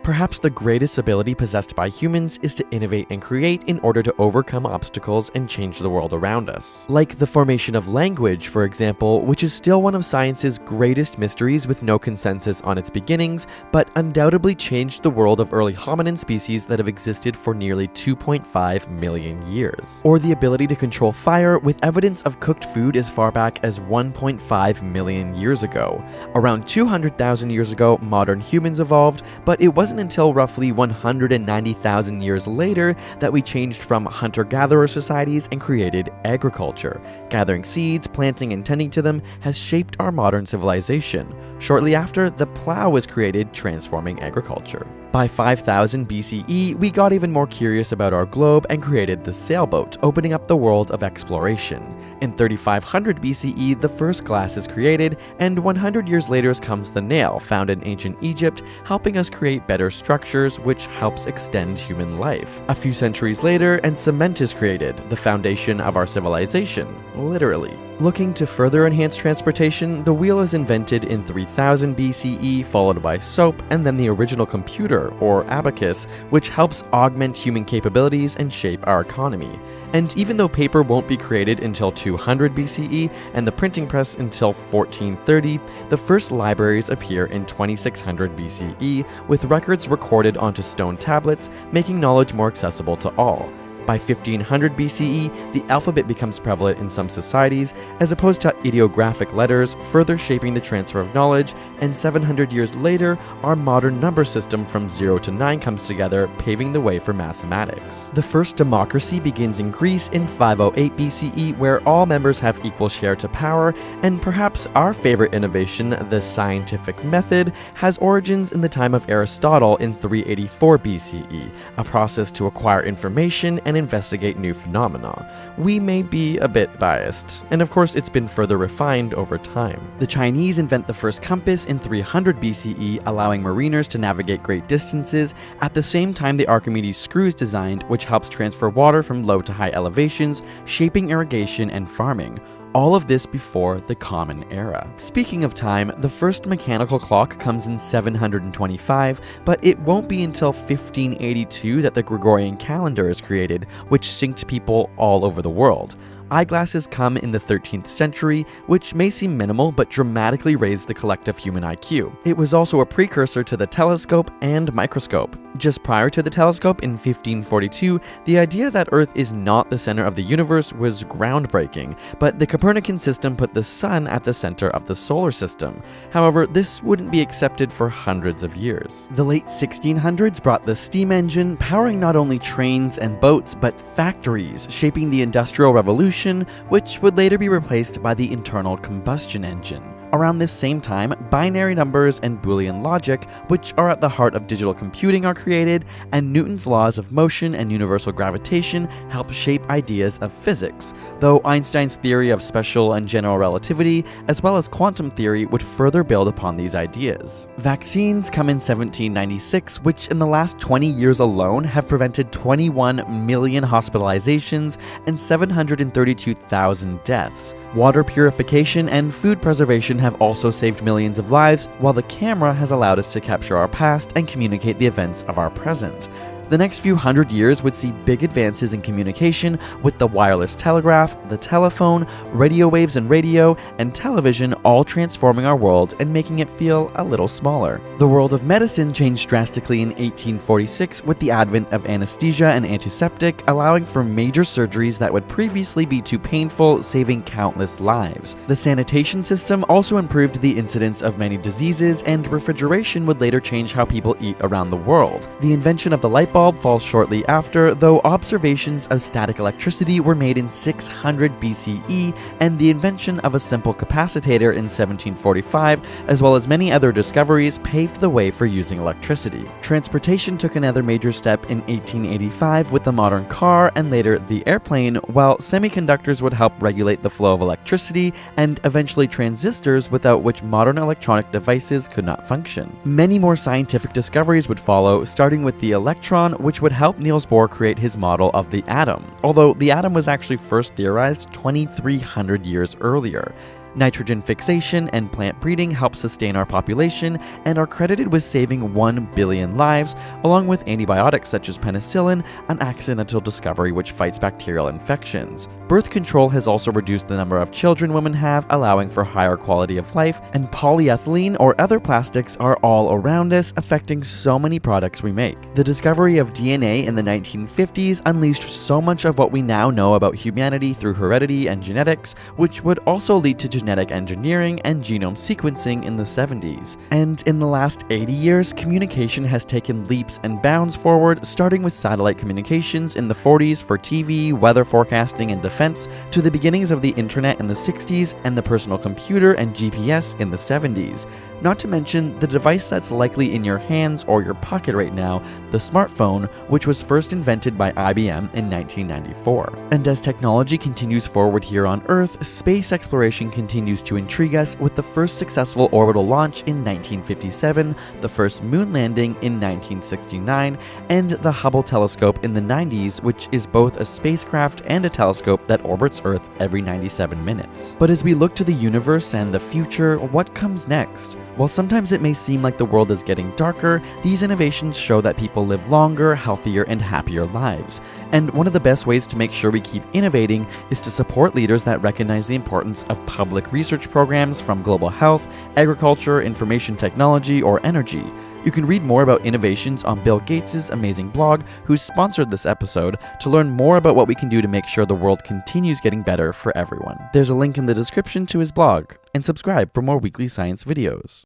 Perhaps the greatest ability possessed by humans is to innovate and create in order to overcome obstacles and change the world around us. Like the formation of language, for example, which is still one of science's greatest mysteries with no consensus on its beginnings, but undoubtedly changed the world of early hominin species that have existed for nearly 2.5 million years. Or the ability to control fire with evidence of cooked food as far back as 1.5 million years ago. Around 200,000 years ago, modern humans evolved, but it wasn't until roughly 190,000 years later that we changed from hunter-gatherer societies and created agriculture. Gathering seeds, planting and tending to them has shaped our modern civilization. Shortly after, the plow was created, transforming agriculture. By 5000 BCE, we got even more curious about our globe and created the sailboat, opening up the world of exploration. In 3500 BCE, the first glass is created, and 100 years later comes the nail, found in ancient Egypt, helping us create better structures, which helps extend human life. A few centuries later, and cement is created, the foundation of our civilization, literally. Looking to further enhance transportation, the wheel is invented in 3000 BCE, followed by soap, and then the original computer, or abacus, which helps augment human capabilities and shape our economy. And even though paper won't be created until 200 BCE and the printing press until 1430, the first libraries appear in 2600 BCE, with records recorded onto stone tablets, making knowledge more accessible to all. By 1500 BCE, the alphabet becomes prevalent in some societies, as opposed to ideographic letters, further shaping the transfer of knowledge, and 700 years later, our modern number system from 0 to 9 comes together, paving the way for mathematics. The first democracy begins in Greece in 508 BCE, where all members have equal share to power, and perhaps our favorite innovation, the scientific method, has origins in the time of Aristotle in 384 BCE, a process to acquire information and investigate new phenomena. We may be a bit biased, and of course it's been further refined over time. The Chinese invent the first compass in 300 BCE, allowing mariners to navigate great distances. At the same time, the Archimedes screw is designed, which helps transfer water from low to high elevations, shaping irrigation and farming. All of this before the Common Era. Speaking of time, the first mechanical clock comes in 725, but it won't be until 1582 that the Gregorian calendar is created, which synced people all over the world. Eyeglasses come in the 13th century, which may seem minimal but dramatically raised the collective human IQ. It was also a precursor to the telescope and microscope. Just prior to the telescope in 1542, the idea that Earth is not the center of the universe was groundbreaking, but the Copernican system put the sun at the center of the solar system. However, this wouldn't be accepted for hundreds of years. The late 1600s brought the steam engine, powering not only trains and boats, but factories, shaping the Industrial Revolution, which would later be replaced by the internal combustion engine. Around this same time, binary numbers and Boolean logic, which are at the heart of digital computing, are created, and Newton's laws of motion and universal gravitation help shape ideas of physics, though Einstein's theory of special and general relativity, as well as quantum theory, would further build upon these ideas. Vaccines come in 1796, which in the last 20 years alone have prevented 21 million hospitalizations and 732,000 deaths. Water purification and food preservation have also saved millions of lives, while the camera has allowed us to capture our past and communicate the events of our present. The next few hundred years would see big advances in communication, with the wireless telegraph, the telephone, radio waves and radio, and television all transforming our world and making it feel a little smaller. The world of medicine changed drastically in 1846 with the advent of anesthesia and antiseptic, allowing for major surgeries that would previously be too painful, saving countless lives. The sanitation system also improved the incidence of many diseases, and refrigeration would later change how people eat around the world. The invention of the light bulb falls shortly after, though observations of static electricity were made in 600 BCE, and the invention of a simple capacitor in 1745, as well as many other discoveries, paved the way for using electricity. Transportation took another major step in 1885 with the modern car and later the airplane, while semiconductors would help regulate the flow of electricity, and eventually transistors, without which modern electronic devices could not function. Many more scientific discoveries would follow, starting with the electron, which would help Niels Bohr create his model of the atom, although the atom was actually first theorized 2,300 years earlier. Nitrogen fixation and plant breeding help sustain our population and are credited with saving 1 billion lives, along with antibiotics such as penicillin, an accidental discovery which fights bacterial infections. Birth control has also reduced the number of children women have, allowing for higher quality of life, and polyethylene or other plastics are all around us, affecting so many products we make. The discovery of DNA in the 1950s unleashed so much of what we now know about humanity through heredity and genetics, which would also lead to genetic engineering and genome sequencing in the 70s. And in the last 80 years, communication has taken leaps and bounds forward, starting with satellite communications in the 40s for TV, weather forecasting, and defense, to the beginnings of the internet in the 60s and the personal computer and GPS in the 70s. Not to mention the device that's likely in your hands or your pocket right now, the smartphone, which was first invented by IBM in 1994. And as technology continues forward here on Earth, space exploration continues to intrigue us, with the first successful orbital launch in 1957, the first moon landing in 1969, and the Hubble telescope in the 90s, which is both a spacecraft and a telescope that orbits Earth every 97 minutes. But as we look to the universe and the future, what comes next? While sometimes it may seem like the world is getting darker, these innovations show that people live longer, healthier, and happier lives. And one of the best ways to make sure we keep innovating is to support leaders that recognize the importance of public research programs from global health, agriculture, information technology, or energy. You can read more about innovations on Bill Gates' amazing blog, who sponsored this episode, to learn more about what we can do to make sure the world continues getting better for everyone. There's a link in the description to his blog, and subscribe for more weekly science videos.